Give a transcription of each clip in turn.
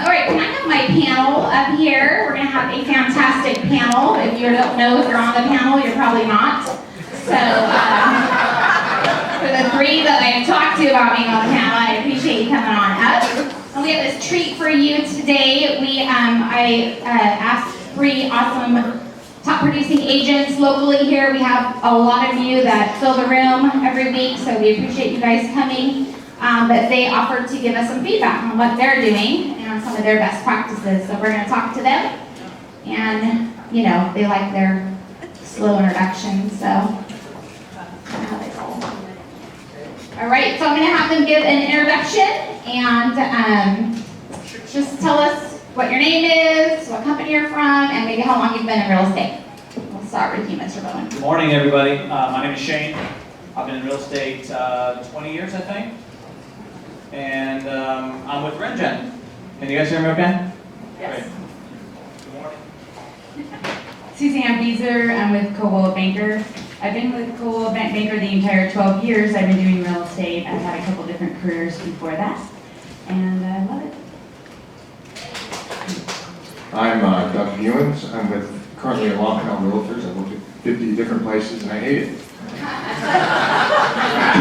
All right, can I have my panel up here? We're going to have a fantastic panel. If you don't know if you're on the panel, you're probably not. So, for the three that I've talked to about being on the panel, I appreciate you coming on up. And we have this treat for you today. I asked 3 awesome top producing agents locally here. We have a lot of you that fill the room every week, so we appreciate you guys coming. But they offered to give us some feedback on what they're doing and some of their best practices. So we're going to talk to them. And, you know, they like their slow introduction, so that's how they roll. All right, so I'm going to have them give an introduction and just tell us what your name is, what company you're from, and maybe how long you've been in real estate. We'll start with you, Mr. Bohen. Good morning, everybody. My name is Shane. I've been in real estate 20 years, I think. And I'm with VREN. Can you guys hear me okay? Yes. Great. Good morning. Suzanne, Bieser. I'm with Coldwell Banker. I've been with Coldwell Banker the entire 12 years. I've been doing real estate. I've had a couple different careers before that, and I love it. I'm Doug Buenz. I'm with currently at Longhill Realtors. I've worked at 50 different places and I hate it.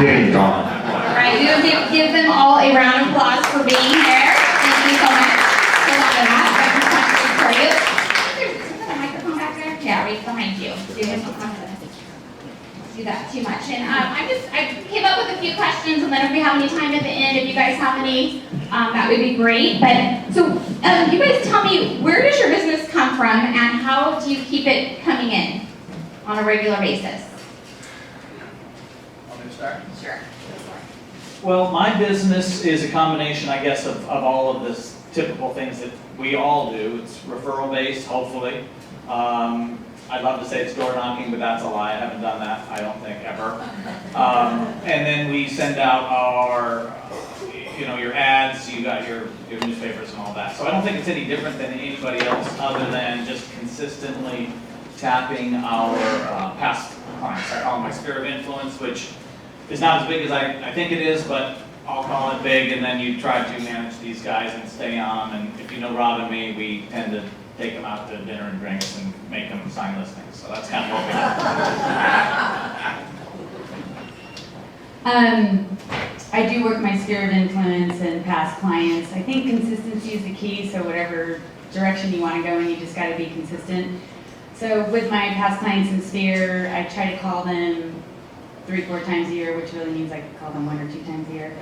Kidding, Dawn. All right, we'll give them all a round of applause for being here. Thank you so much for that. I have a question for you. Is there a microphone back there? Yeah, right behind you. Do that too much. And I came up with a few questions, and then if we have any time at the end, if you guys have any, that would be great. But so you guys tell me, where does your business come from, and how do you keep it coming in on a regular basis? Want me to start? Sure. Well, my business is a combination, I guess, of all of this typical things that we all do. It's referral based, hopefully. I'd love to say it's door knocking, but that's a lie. I haven't done that, I don't think, ever. And then we send out our, your ads, you got your newspapers and all that. So I don't think it's any different than anybody else other than just consistently tapping our past clients. I call them my sphere of influence, which is not as big as I think it is, but I'll call it big, and then you try to manage these guys and stay on. And if you know Rob and me, we tend to take them out to dinner and drinks and make them sign listings. So that's kind of what we do. I do work my sphere of influence and past clients. I think consistency is the key, so whatever direction you want to go in, you just got to be consistent. So with my past clients in sphere, I try to call them 3-4 times a year, which really means I could call them 1 or 2 times a year.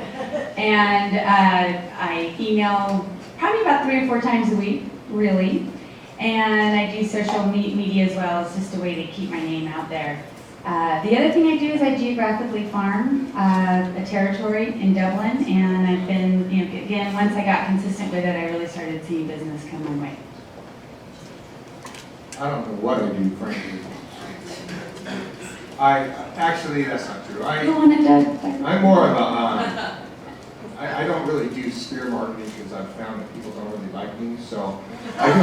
And I email probably about 3 or 4 times a week, really. And I do social media as well. It's just a way to keep my name out there. The other thing I do is I geographically farm a territory in Dublin, and I've been, again, once I got consistent with it, I really started seeing business come my way. I don't know what I do, frankly. Actually, that's not true. Go on it, Doug. I'm more of a, I don't really do spear marketing because I've found that people don't really like me. So I do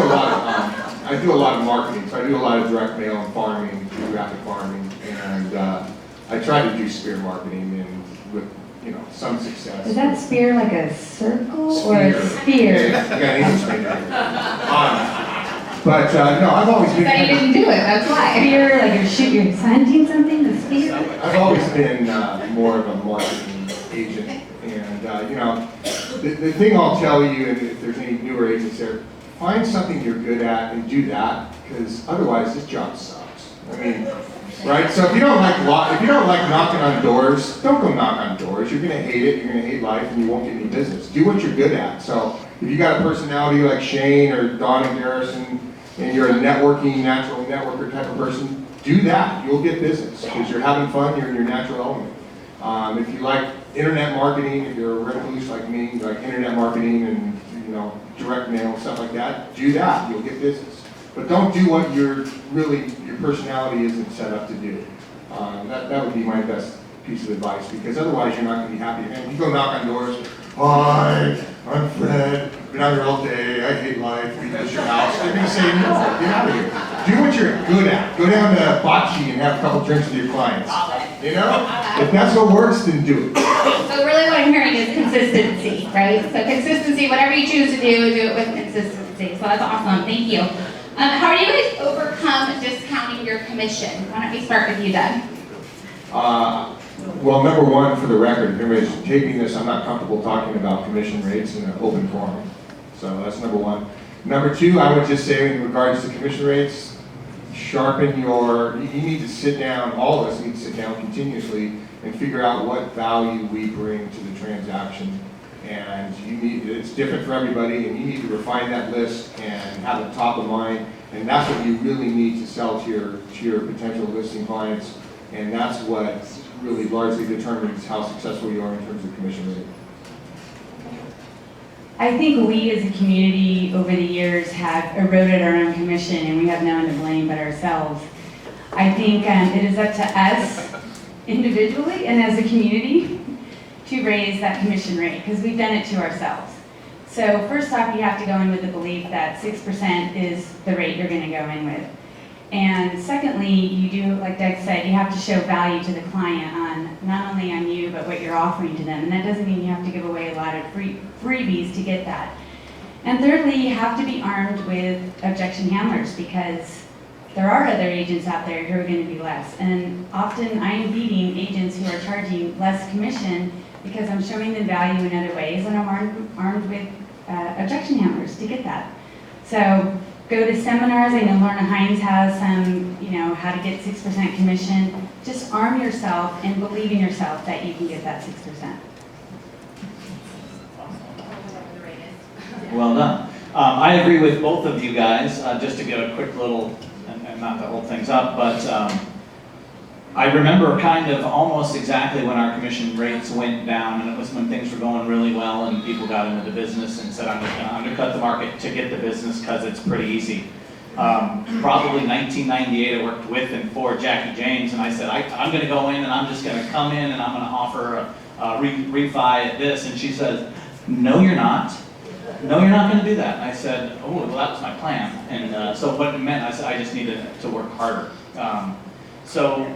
a lot of marketing. So I do a lot of direct mail and farming, geographic farming, and I try to do spear marketing and with some success. Is that spear like a circle or a spear? Yeah, but no, I've always been. But you didn't do it, that's why. Spear, like you're hunting something, the spear? I've always been more of a marketing agent, and the thing I'll tell you, and if there's any newer agents there, find something you're good at and do that, because otherwise this job sucks. I mean, right? So if you don't like knocking on doors, don't go knock on doors. You're gonna hate it. You're gonna hate life, and you won't get any business. Do what you're good at. So if you got a personality like Shane or Don and Garrison, and you're a natural networker type of person, do that. You'll get business because you're having fun. You're in your natural element. If you like internet marketing, if you're a recluse like me, you like internet marketing and direct mail stuff like that, do that. You'll get business. But don't do what your personality isn't set up to do. That would be my best piece of advice, because otherwise you're not going to be happy. And you go knock on doors. Hi, I'm Fred. Been out here all day. I hate life. We miss your house. They're going to say, no, get out of here. Do what you're good at. Go down to Bocce and have a couple drinks with your clients. If that's what works, then do it. So really what what I'm hearing is consistency, right? So consistency, whatever you choose to do it with consistency. So that's awesome, thank you. How do you guys overcome discounting your commission? Why don't we start with you, Doug? Well, number one, for the record, if anybody's taping this, I'm not comfortable talking about commission rates in an open forum. So that's number one. Number two, I would just say in regards to commission rates, sharpen you need to sit down, all of us need to sit down continuously and figure out what value we bring to the transaction. And it's different for everybody, and you need to refine that list and have it top of mind. And that's what you really need to sell to your potential listing clients. And that's what really largely determines how successful you are in terms of commission rate. I think we as a community over the years have eroded our own commission, and we have no one to blame but ourselves. I think it is up to us individually and as a community to raise that commission rate, because we've done it to ourselves. So first off, you have to go in with the belief that 6% is the rate you're going to go in with. And secondly, you do, like Doug said, you have to show value to the client on not only on you, but what you're offering to them. And that doesn't mean you have to give away a lot of freebies to get that. And thirdly, you have to be armed with objection handlers, because there are other agents out there who are going to be less. And often I am beating agents who are charging less commission because I'm showing them value in other ways, and I'm armed with objection handlers to get that. So go to seminars. I know Lorna Hines has some, how to get 6% commission. Just arm yourself and believe in yourself that you can get that 6%. Well done. I agree with both of you guys. Just to get a quick little, and not to hold things up, but I remember kind of almost exactly when our commission rates went down, and it was when things were going really well and people got into the business and said, I'm just going to undercut the market to get the business because it's pretty easy. Probably 1998, I worked with and for Jackie James, and I said, I'm going to go in and I'm just going to come in and I'm going to offer a refi at this. And she says, no, you're not. No, you're not going to do that. And I said, oh, well, that was my plan. And so what it meant, I said, I just needed to work harder. So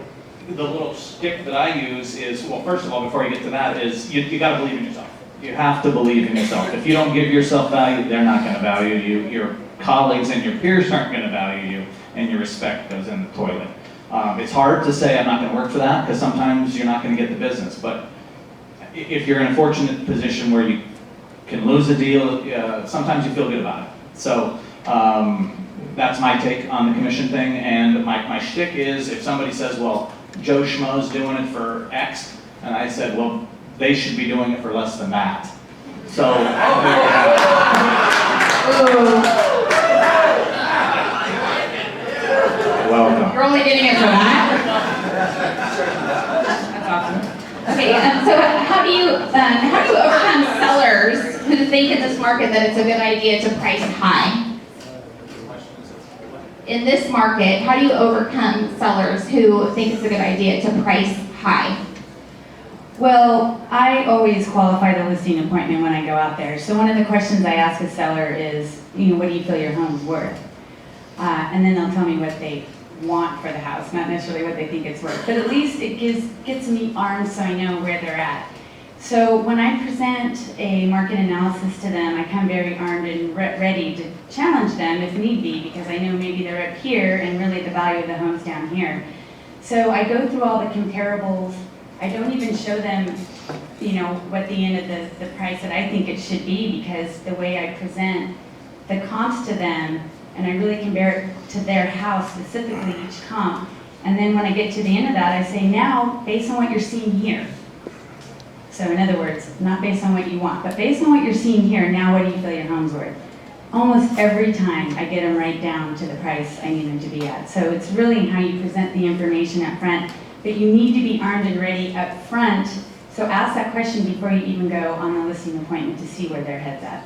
the little stick that I use is, well, first of all, before you get to that, is you got to believe in yourself. You have to believe in yourself. If you don't give yourself value, they're not going to value you. Your colleagues and your peers aren't going to value you, and your respect goes in the toilet. It's hard to say I'm not going to work for that, because sometimes you're not going to get the business. But if you're in a fortunate position where you can lose a deal, sometimes you feel good about it. So that's my take on the commission thing. And my shtick is, if somebody says, well, Joe Schmo's doing it for X, and I said, well, they should be doing it for less than that. So, welcome. You're only getting it for that? That's awesome. Okay, so how do you overcome sellers who think in this market that it's a good idea to price high? In this market, how do you overcome sellers who think it's a good idea to price high? Well, I always qualify the listing appointment when I go out there. So one of the questions I ask a seller is, what do you feel your home's worth? And then they'll tell me what they want for the house, not necessarily what they think it's worth. But at least it gets me armed so I know where they're at. So when I present a market analysis to them, I come very armed and ready to challenge them if need be, because I know maybe they're up here and really the value of the home's down here. So I go through all the comparables. I don't even show them, what the end of the price that I think it should be, because the way I present the comps to them, and I really compare it to their house, specifically each comp. And then when I get to the end of that, I say, now, based on what you're seeing here. So in other words, not based on what you want, but based on what you're seeing here, now what do you feel your home's worth? Almost every time I get them right down to the price I need them to be at. So it's really how you present the information up front, but you need to be armed and ready up front. So ask that question before you even go on the listing appointment to see where their head's at.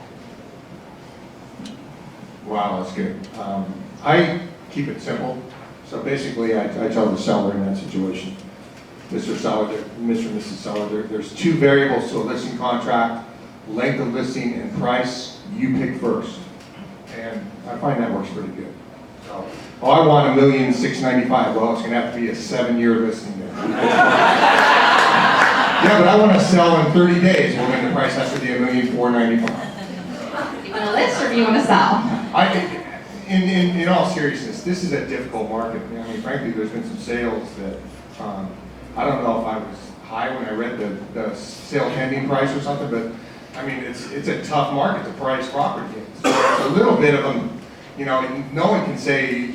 Wow, that's good. I keep it simple. So basically, I tell the seller in that situation, Mr. Seller, Mr. and Mrs. Seller, there's two variables to a listing contract, length of listing and price. You pick first. And I find that works pretty good. So, I want $1,695,000. Well, it's going to have to be a 7-year listing then. Yeah, but I want to sell in 30 days. Well, then the price has to be $1,495,000. You want to list or do you want to sell? In all seriousness, this is a difficult market. I mean, frankly, there's been some sales that, I don't know if I was high when I read the sale pending price or something, but I mean, it's a tough market to price property in. So a little bit of them, you know, no one can say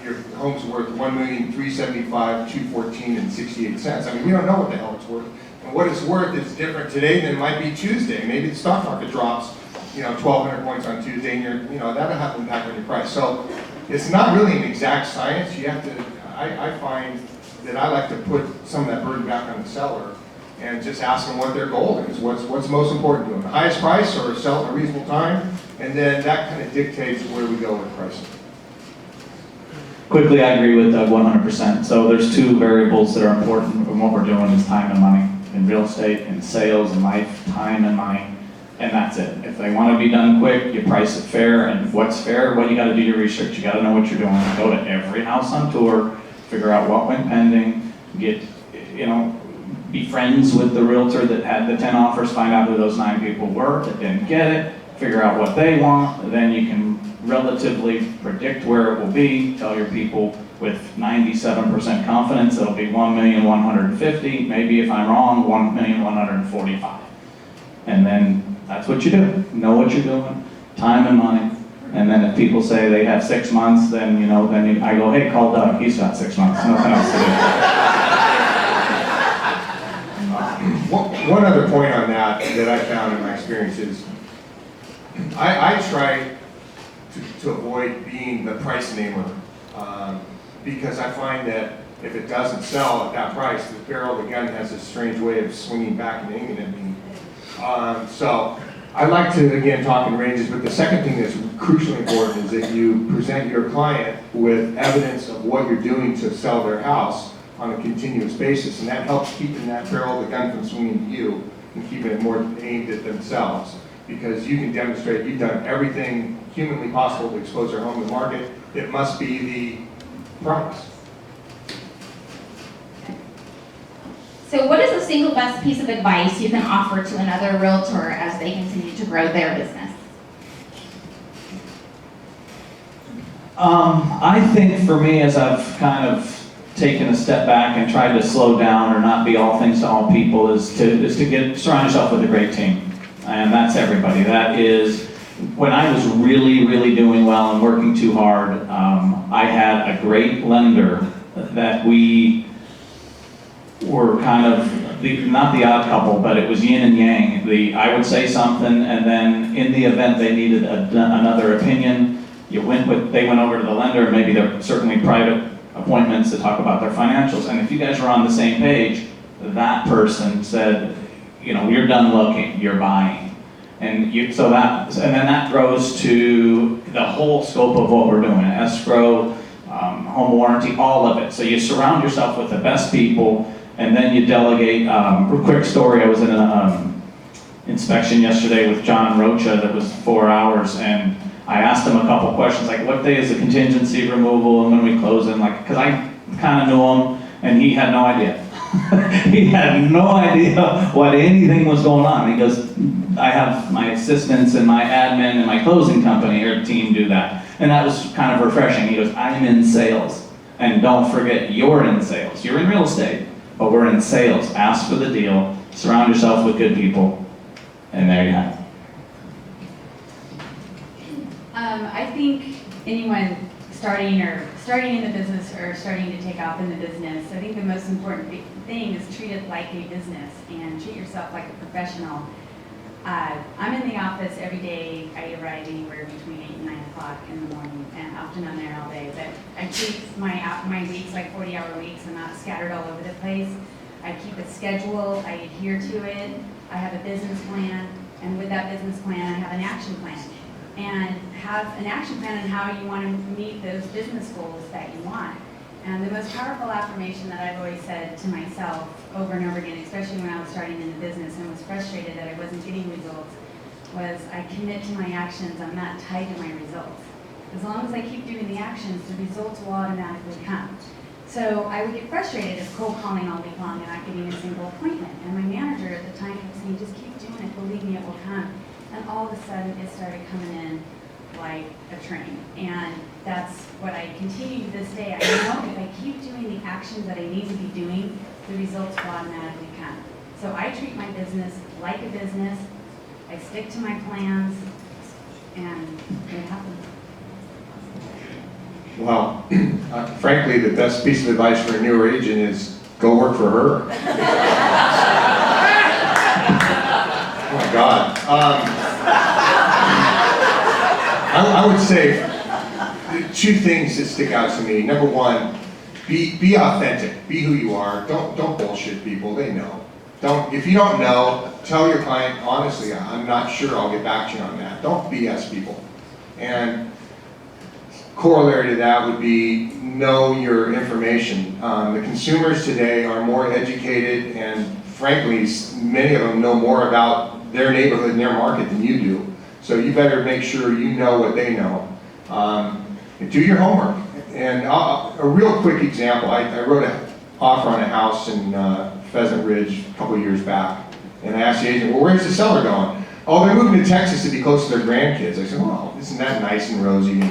your home's worth $1,375,214.68. I mean, we don't know what the hell it's worth. And what it's worth is different today than it might be Tuesday. Maybe the stock market drops, you know, 1,200 points on Tuesday, and that'll have an impact on your price. So it's not really an exact science. You have to, I find that I like to put some of that burden back on the seller and just ask them what their goal is. What's most important to them? The highest price or sell in a reasonable time? And then that kind of dictates where we go with pricing. Quickly, I agree with Doug 100%. So there's two variables that are important in what we're doing is time and money. In real estate, in sales, in life, time and money. And that's it. If they want to be done quick, you price it fair. And what's fair? Well, you got to do your research. You got to know what you're doing. Go to every house on tour, figure out what went pending, get, be friends with the realtor that had the 10 offers, find out who those 9 people were that didn't get it, figure out what they want. Then you can relatively predict where it will be, tell your people with 97% confidence it'll be $1,150,000. Maybe if I'm wrong, $1,145,000. And then that's what you do. Know what you're doing, time and money. And then if people say they have 6 months, then I go, hey, call Doug. He's got 6 months. Nothing else to do. One other point on that I found in my experience is I try to avoid being the price namer because I find that if it doesn't sell at that price, the barrel of the gun has this strange way of swinging back and aiming at me. So I like to, again, talk in ranges, but the second thing that's crucially important is that you present your client with evidence of what you're doing to sell their house on a continuous basis, and that helps keeping that barrel of the gun from swinging to you and keeping it more aimed at themselves, because you can demonstrate you've done everything humanly possible to expose their home to the market. It must be the price. So what is the single best piece of advice you can offer to another realtor as they continue to grow their business? I think for me, as I've kind of taken a step back and tried to slow down or not be all things to all people, is to surround yourself with a great team. And that's everybody. That is, when I was really, really doing well and working too hard, I had a great lender that we were kind of, not the odd couple, but it was yin and yang. I would say something, and then in the event they needed another opinion, they went over to the lender, and maybe they're certainly private appointments to talk about their financials. And if you guys were on the same page, that person said, you're done looking, you're buying. And then that grows to the whole scope of what we're doing, escrow, home warranty, all of it. So you surround yourself with the best people, and then you delegate. Quick story, I was in an inspection yesterday with John Rocha that was 4 hours, and I asked him a couple questions, like what day is the contingency removal and when we close in, because I kind of knew him, and he had no idea. He had no idea what anything was going on. He goes, I have my assistants and my admin and my closing company or team do that. And that was kind of refreshing. He goes, I'm in sales. And don't forget, you're in sales. You're in real estate, but we're in sales. Ask for the deal. Surround yourself with good people. And there you have it. I think anyone starting in the business or starting to take off in the business, I think the most important thing is treat it like a business and treat yourself like a professional. I'm in the office every day. I arrive anywhere between 8 and 9 o'clock in the morning, and often I'm there all day. But I treat my weeks like 40-hour weeks. I'm not scattered all over the place. I keep a schedule. I adhere to it. I have a business plan, and with that business plan, I have an action plan. And have an action plan on how you want to meet those business goals that you want. And the most powerful affirmation that I've always said to myself over and over again, especially when I was starting in the business and was frustrated that I wasn't getting results, was I commit to my actions. I'm not tied to my results. As long as I keep doing the actions, the results will automatically come. So I would get frustrated of cold calling all week long and not getting a single appointment. And my manager at the time kept saying, just keep doing it, believe me, it will come. And all of a sudden, it started coming in like a train. And that's what I continue to this day. I know if I keep doing the actions that I need to be doing, the results will automatically come. So I treat my business like a business. I stick to my plans, and it happens. Well, frankly, the best piece of advice for a newer agent is go work for her. Oh my God. I would say two things that stick out to me. Number one, be authentic. Be who you are. Don't bullshit people. They know. If you don't know, tell your client, honestly, I'm not sure, I'll get back to you on that. Don't BS people. And corollary to that would be know your information. The consumers today are more educated, and frankly, many of them know more about their neighborhood and their market than you do. So you better make sure you know what they know. And do your homework. And a real quick example, I wrote an offer on a house in Pheasant Ridge a couple years back. And I asked the agent, well, where's the seller going? Oh, they're moving to Texas to be close to their grandkids. I said, well, isn't that nice and rosy?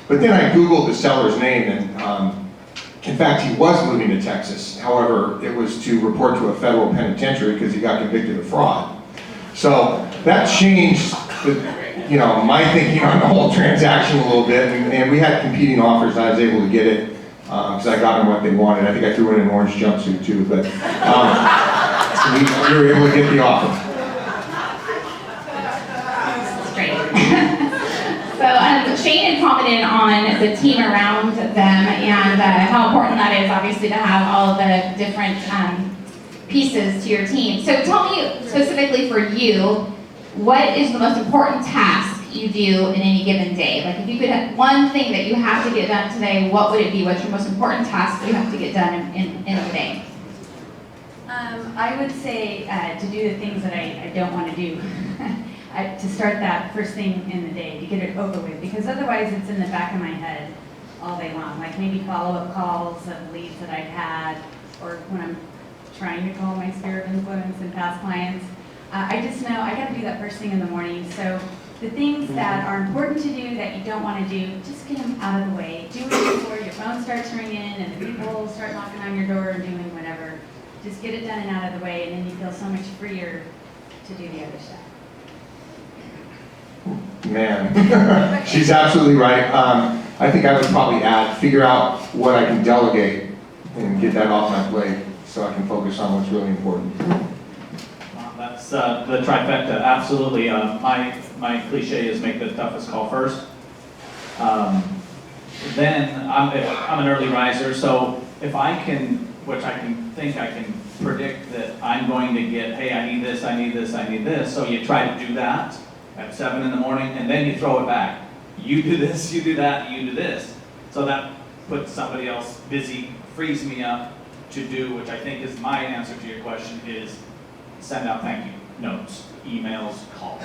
But then I Googled the seller's name, and in fact, he was moving to Texas. However, it was to report to a federal penitentiary because he got convicted of fraud. So that changed my thinking on the whole transaction a little bit, and we had competing offers, and I was able to get it because I got them what they wanted. I think I threw in an orange jumpsuit too, but we were able to get the offer. That's great. So Shane had commented on the team around them and how important that is, obviously, to have all the different pieces to your team. So tell me specifically for you, what is the most important task you do in any given day? Like if you could have one thing that you have to get done today, what would it be? What's your most important task you have to get done in the day? I would say to do the things that I don't want to do. To start that first thing in the day, to get it over with, because otherwise it's in the back of my head all day long. Like maybe follow-up calls of leads that I've had, or when I'm trying to call my sphere of influence and past clients. I just know I got to do that first thing in the morning. So the things that are important to do that you don't want to do, just get them out of the way. Do it before your phone starts ringing and the people start knocking on your door and doing whatever. Just get it done and out of the way, and then you feel so much freer to do the other stuff. Man, she's absolutely right. I think I would probably figure out what I can delegate and get that off my plate so I can focus on what's really important. That's the trifecta, absolutely. My cliche is make the toughest call first. Then I'm an early riser, so if I can, which I can predict that I'm going to get, hey, I need this, I need this, I need this. So you try to do that at 7 in the morning, and then you throw it back. You do this, you do that, you do this. So that puts somebody else busy, frees me up to do, which I think is my answer to your question, is send out thank you notes, emails, calls.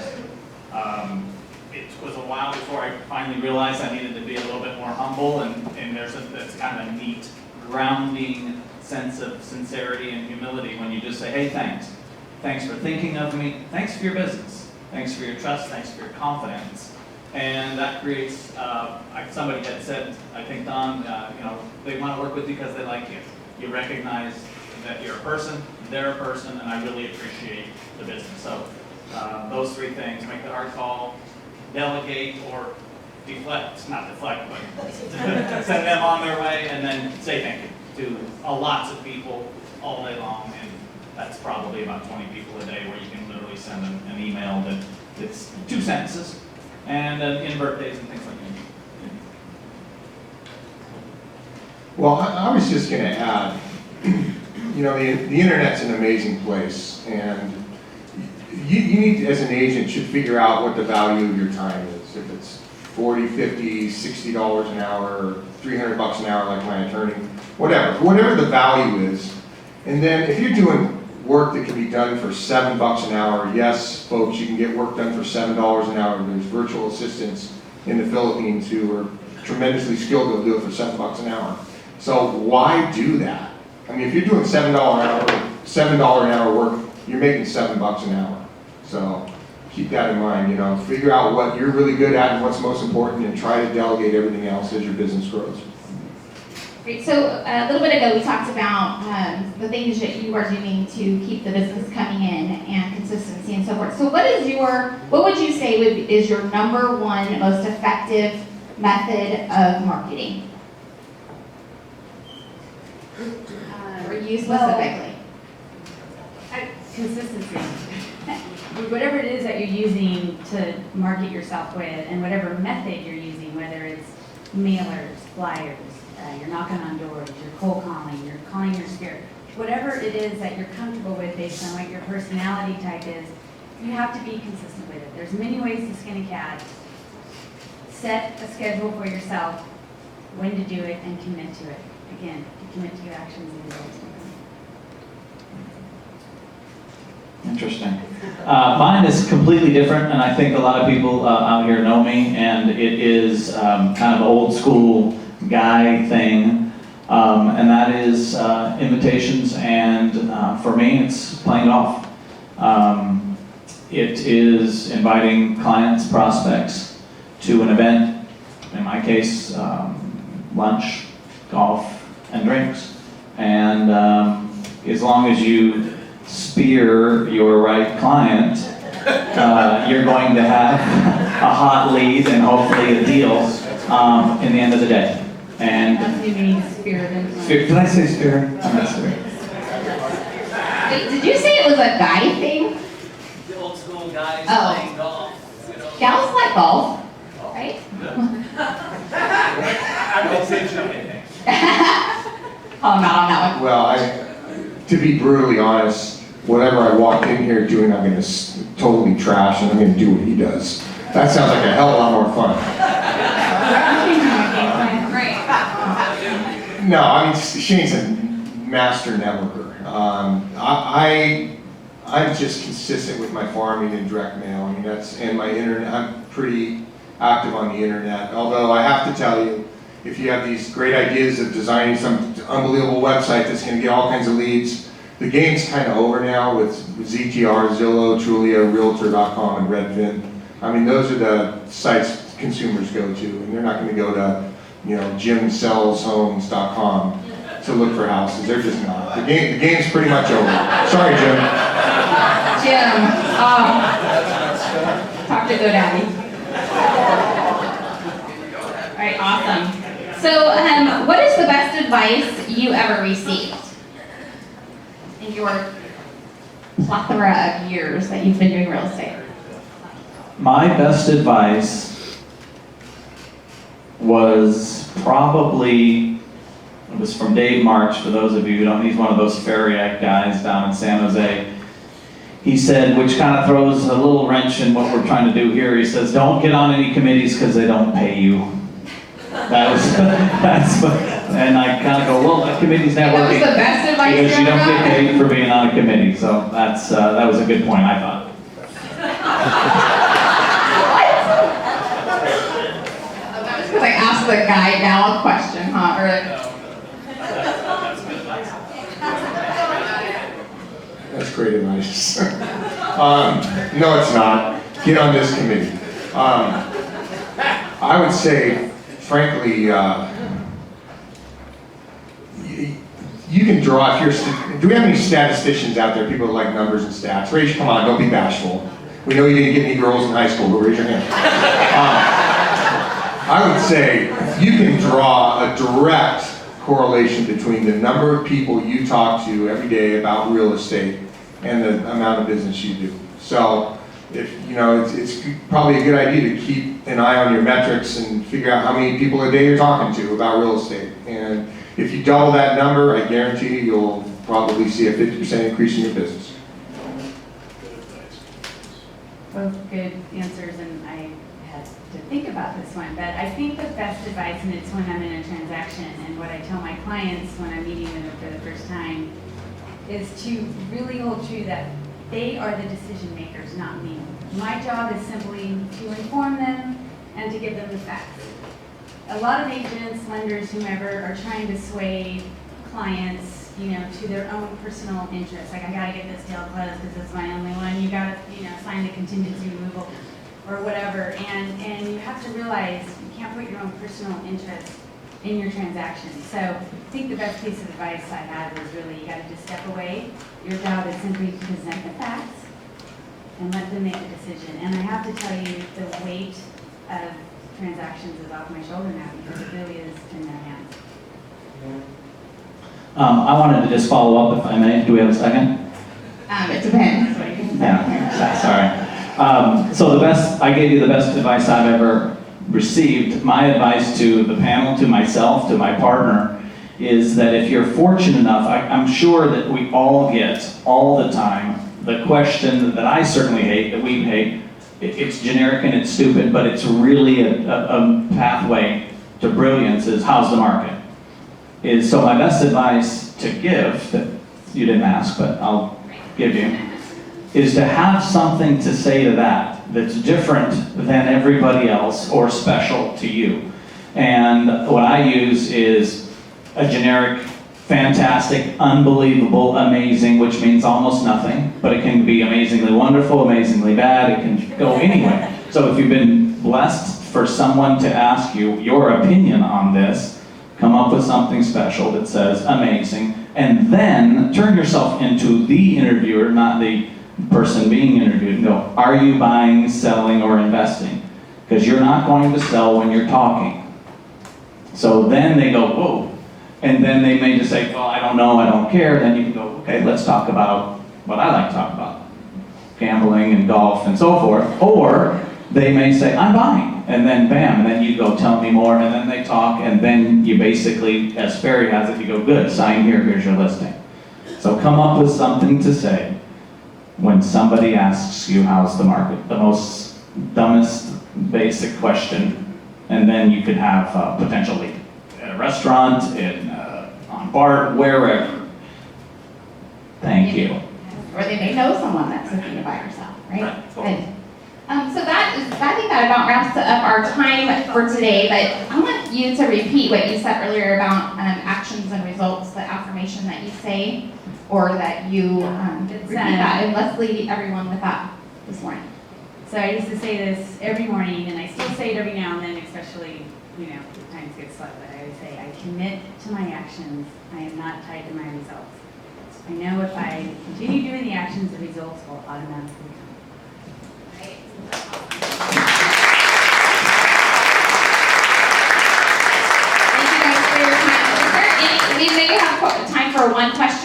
It was a while before I finally realized I needed to be a little bit more humble, and that's kind of a neat, grounding sense of sincerity and humility when you just say, hey, thanks. Thanks for thinking of me. Thanks for your business. Thanks for your trust. Thanks for your confidence. And that creates, somebody had said, I think, Don, they want to work with you because they like you. You recognize that you're a person, they're a person, and I really appreciate the business. So those three things: make the hard call, delegate, or deflect, not deflect, but send them on their way, and then say thank you to lots of people all day long. And that's probably about 20 people a day where you can literally send them an email that's 2 sentences, and in birthdays and things like that. Well, I was just going to add, the internet's an amazing place, and you need, as an agent, should figure out what the value of your time is. If it's $40, $50, $60 an hour, $300 an hour like my attorney, whatever the value is. And then if you're doing work that can be done for $7 an hour, yes, folks, you can get work done for $7 an hour. There's virtual assistants in the Philippines who are tremendously skilled to do it for $7 an hour. So why do that? I mean, if you're doing $7 an hour work, you're making $7 an hour. So keep that in mind, you know, figure out what you're really good at and what's most important and try to delegate everything else as your business grows. Great. So a little bit ago, we talked about the things that you are doing to keep the business coming in and consistency and so forth. So what would you say is your number one most effective method of marketing? For you specifically? Consistency. Whatever it is that you're using to market yourself with, and whatever method you're using, whether it's mailers, flyers, you're knocking on doors, you're cold calling, you're calling your sphere, whatever it is that you're comfortable with based on what your personality type is, you have to be consistent with it. There's many ways to skin a cat. Set a schedule for yourself, when to do it, and commit to it. Again, commit to your actions and results. Interesting. Mine is completely different, and I think a lot of people out here know me, and it is kind of an old school guy thing, and that is invitations, and for me, it's playing golf. It is inviting clients, prospects to an event, in my case, lunch, golf, and drinks. And as long as you spear your right client, you're going to have a hot lead and hopefully a deal in the end of the day. And You mean spirit and did I say spear? I'm not spear. Wait, did you say it was a guy thing? The old school guys Oh. playing golf. You know? Gals like golf, right? I won't say anything. Call him out on that one. Well, to be brutally honest, whatever I walked in here doing, I'm going to totally trash and I'm going to do what he does. That sounds like a hell of a lot more fun. No, I mean, Shane's a master networker. I'm just consistent with my farming and direct mail. I mean, and my internet. I'm pretty active on the internet. Although I have to tell you, if you have these great ideas of designing some unbelievable website that's going to get all kinds of leads, the game's kind of over now with ZTR, Zillow, Trulia, Realtor.com, and Redfin. I mean, those are the sites consumers go to, and they're not going to go to, JimSellsHomes.com to look for houses. They're just not. The game's pretty much over. Sorry, Jim. Jim, talk to GoDaddy. All right, awesome. So, what is the best advice you ever received in your plethora of years that you've been doing real estate? My best advice was probably, it was from Dave March, for those of you who don't, he's one of those Ferry Act guys down in San Jose. He said, which kind of throws a little wrench in what we're trying to do here, he says, don't get on any committees because they don't pay you. That's what, and I kind of go, well, that committee's not That was working. the best advice Because you ever don't get got? paid for being on a committee, so that was a good point, I thought. Because I asked the guy now a question, huh? That's great advice. No, it's not. Get on this committee. I would say, frankly, you can draw, do we have any statisticians out there, people that like numbers and stats? Come on, don't be bashful. We know you didn't get any girls in high school, but raise your hand. I would say you can draw a direct correlation between the number of people you talk to every day about real estate and the amount of business you do. So, it's probably a good idea to keep an eye on your metrics and figure out how many people a day you're talking to about real estate. And if you double that number, I guarantee you'll probably see a 50% increase in your business. Both good answers, and I had to think about this one, but I think the best advice, and it's when I'm in a transaction, and what I tell my clients when I'm meeting with them for the first time, is to really hold true that they are the decision makers, not me. My job is simply to inform them and to give them the facts. a lot of agents, lenders, whomever, are trying to sway clients, to their own personal interests. Like, I gotta get this deal closed because it's my only one. You gotta, sign the contingency removal or whatever. And you have to realize you can't put your own personal interest in your transaction. So I think the best piece of advice I had was really, you gotta just step away. Your job is simply to present the facts and let them make a decision. And I have to tell you, the weight of transactions is off my shoulder now because it really is in their hands. I wanted to just follow up, if I may. Do we have a second? It depends. Yeah, sorry. So I gave you the best advice I've ever received. My advice to the panel, to myself, to my partner, is that if you're fortunate enough, I'm sure that we all get, all the time, the question that I certainly hate, that we hate. It's generic and it's stupid, but it's really a pathway to brilliance, is how's the market? So my best advice to give, that you didn't ask, but I'll give you, is to have something to say to that's different than everybody else or special to you. And what I use is a generic, fantastic, unbelievable, amazing, which means almost nothing, but it can be amazingly wonderful, amazingly bad, it can go anyway. So if you've been blessed for someone to ask you your opinion on this, come up with something special that says amazing, and then turn yourself into the interviewer, not the person being interviewed, and go, are you buying, selling, or investing? Because you're not going to sell when you're talking. So then they go, whoa. And then they may just say, well, I don't know, I don't care. Then you can go, okay, let's talk about what I like to talk about. Gambling and golf and so forth. Or they may say, I'm buying. And then bam, and then you go, tell me more, and then they talk, and then you basically, as Ferry has it, you go, good, sign here, here's your listing. So come up with something to say when somebody asks you how's the market, the most dumbest basic question, and then you could have potentially at a restaurant, on bar, wherever. Thank you. Or they may know someone that's looking to buy or sell, right? Right. Good. So I think that about wraps up our time for today, but I want you to repeat what you said earlier about actions and results, the affirmation that you say, or that you repeat that, and let's leave everyone with that this morning. So I used to say this every morning, and I still say it every now and then, especially, times get slow, but I would say, I commit to my actions. I am not tied to my results. I know if I continue doing the actions, the results will automatically come. Thank you guys for your time. We may have time for one question.